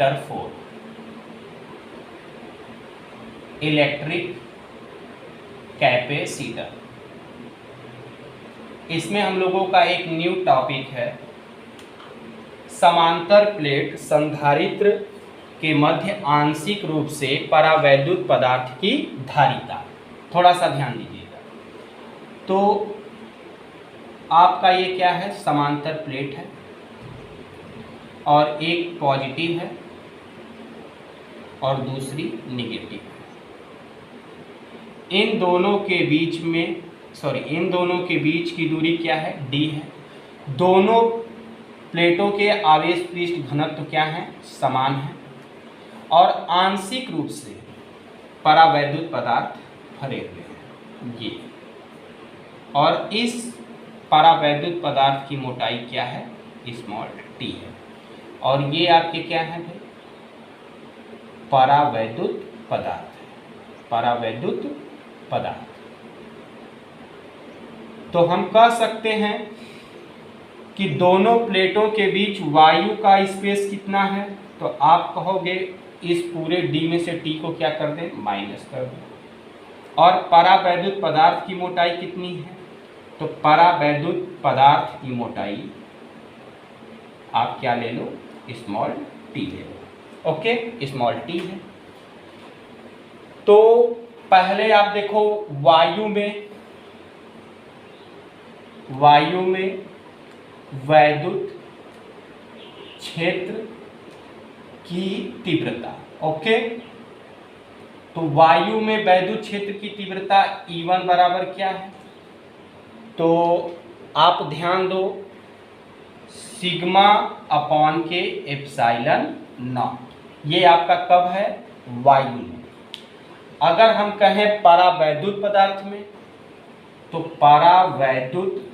Chapter 4 electric capacitor. इसमें हम लोगों का एक न्यू टॉपिक है समांतर प्लेट संधारित्र के मध्य आंशिक रूप से परावैद्युत पदार्थ की धारिता। थोड़ा सा ध्यान दीजिएगा। तो आपका ये क्या है, समांतर प्लेट है और एक पॉजिटिव है और दूसरी नेगेटिव है। इन दोनों के बीच की दूरी क्या है, d है। दोनों प्लेटों के आवेश पृष्ठ घनत्व क्या है, समान है और आंशिक रूप से परावैद्युत पदार्थ भरे हुए हैं ये। और इस परावैद्युत पदार्थ की मोटाई क्या है, स्मॉल t है। और ये आपके क्या है भाई, परावैद्युत पदार्थ है, परावैद्युत पदार्थ। तो हम कह सकते हैं कि दोनों प्लेटों के बीच वायु का स्पेस कितना है, तो आप कहोगे इस पूरे d में से t को क्या कर दें, माइनस कर दें। और परावैद्युत पदार्थ की मोटाई कितनी है, तो परावैद्युत पदार्थ की मोटाई आप क्या ले लो, स्मॉल t ले लो। ओके, स्मॉल t है। तो पहले आप देखो वायु में वैद्युत क्षेत्र की तीव्रता। ओके, तो वायु में वैद्युत क्षेत्र की तीव्रता E1 बराबर क्या है, तो आप ध्यान दो, सिग्मा अपॉन के एप्सिलॉन नॉट। ये आपका कब है, वायु में। अगर हम कहें परावैद्युत पदार्थ में, तो परावैद्युत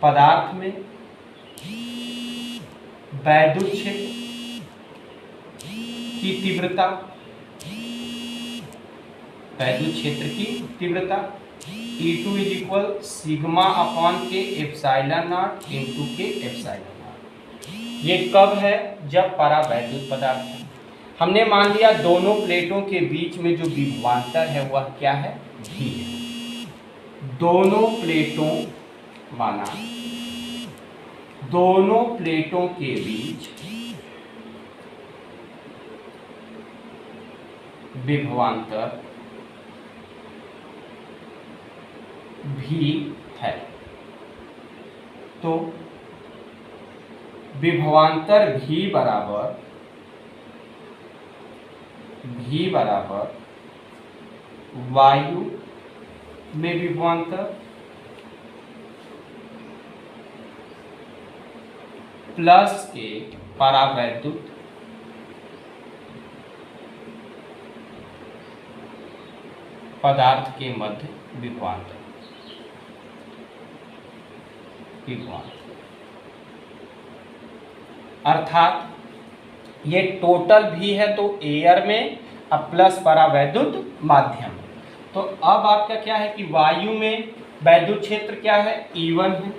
पदार्थ में वैद्युत क्षेत्र की तीव्रता, वैद्युत क्षेत्र की तीव्रता E2 is equal sigma upon के एप्सिलॉन नॉट इंटू के एप्सिलॉन नॉट। ये कब है, जब परावैद्युत पदार्थ है। हमने मान लिया दोनों प्लेटों के बीच में जो विभवांतर है वह क्या है, V है। दोनों प्लेटों के बीच विभवांतर V है। तो विभवांतर V बराबर वायु में विभवांतर प्लस एक परावैद्युत पदार्थ के मध्य विभवांतर। अर्थात ये टोटल भी है तो एयर में अब प्लस परावैद्युत माध्यम। तो अब आपका क्या है कि वायु में वैद्युत क्षेत्र क्या है, E1 है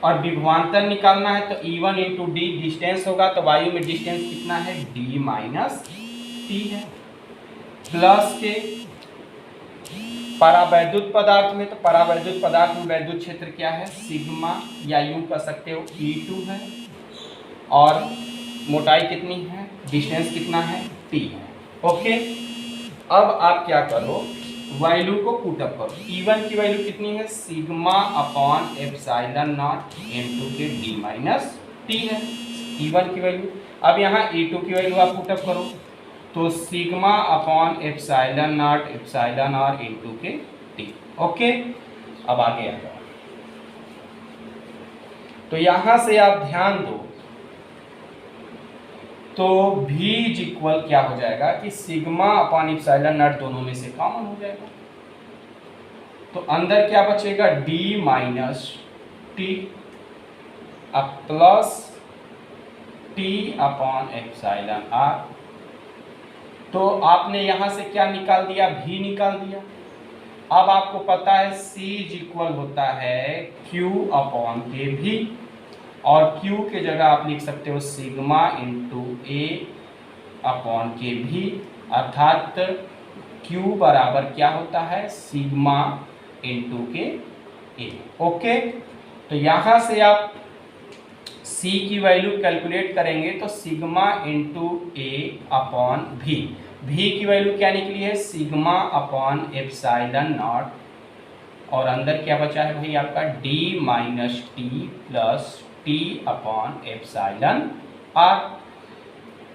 और विभवांतर निकालना है तो E1 इंटू डी डिस्टेंस होगा। तो वायु में डिस्टेंस कितना है, d माइनस t है। प्लस के परावैद्युत पदार्थ में, तो परावैद्युत पदार्थ में वैद्युत क्षेत्र क्या है, सिग्मा या यूं कह सकते हो E2 है और मोटाई कितनी है, डिस्टेंस कितना है, t है। ओके, अब आप क्या करो, वैल्यू को पुटअप करो। E1 की वैल्यू कितनी है, sigma upon epsilon not into के d माइनस t है E1 की वैल्यू। अब यहाँ E2 की वैल्यू आप पुटअप करो तो sigma upon epsilon not epsilon r into के t। ओके, अब आगे आ जाओ। तो यहां से आप ध्यान दो, तो V इज इक्वल क्या हो जाएगा कि सिग्मा अपॉन एप्सिलॉन नॉट दोनों में से कॉमन हो जाएगा। तो अंदर क्या बचेगा, d माइनस t अब plus t upon epsilon r। तो आपने यहां से क्या निकाल दिया, V निकाल दिया। अब आपको पता है C इज इक्वल होता है Q अपॉन के V। और Q के जगह आप लिख सकते हो सिग्मा इंटू A अपॉन के भी, अर्थात Q बराबर क्या होता है सिग्मा इंटू के A। ओके, तो यहाँ से आप C की वैल्यू कैलकुलेट करेंगे तो सिग्मा इंटू A अपॉन भी की वैल्यू क्या निकली है सिग्मा अपॉन एप्सिलॉन नॉट, और अंदर क्या बचा है भाई आपका D minus T plus T upon epsilon R.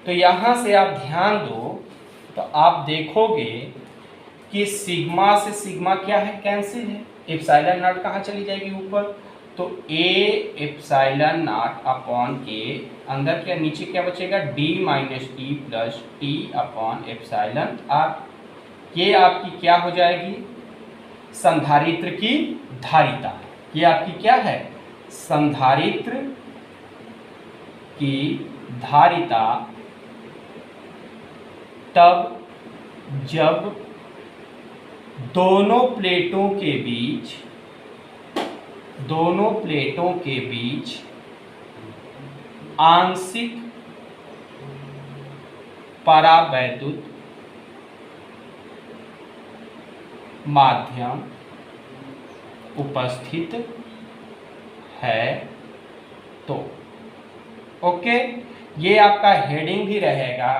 तो यहाँ से आप ध्यान दो तो आप देखोगे कि सिग्मा से सिग्मा क्या है कैंसिल है, एप्सिलॉन नॉट कहाँ चली जाएगी ऊपर, तो A एप्सिलॉन नॉट अपॉन के अंदर क्या नीचे क्या बचेगा D minus T plus T upon epsilon R. ये आपकी क्या हो जाएगी संधारित्र की धारिता, ये आपकी क्या है संधारित्र की धारिता तब जब दोनों प्लेटों के बीच आंशिक परावैद्युत माध्यम उपस्थित है तो। ओके, ये आपका हेडिंग भी रहेगा,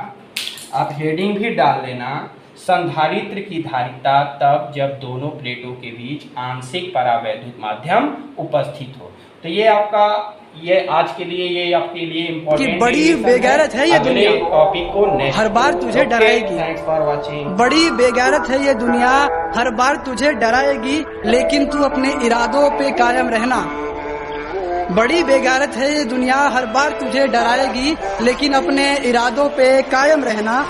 आप हेडिंग भी डाल लेना संधारित्र की धारिता तब जब दोनों प्लेटों के बीच आंशिक परावैद्युत माध्यम उपस्थित हो। तो ये आपका ये आज के लिए ये आपके लिए इम्पोर्टेंट बड़ी बेगैरत है ये दुनिया, टॉपिक को हर बार तुझे डराएगी। Thanks for watching. बड़ी बेगैरत है ये दुनिया, हर बार तुझे डराएगी, लेकिन तू अपने इरादों पे कायम रहना। बड़ी बेगैरत है ये दुनिया, हर बार तुझे डराएगी, लेकिन अपने इरादों पे कायम रहना।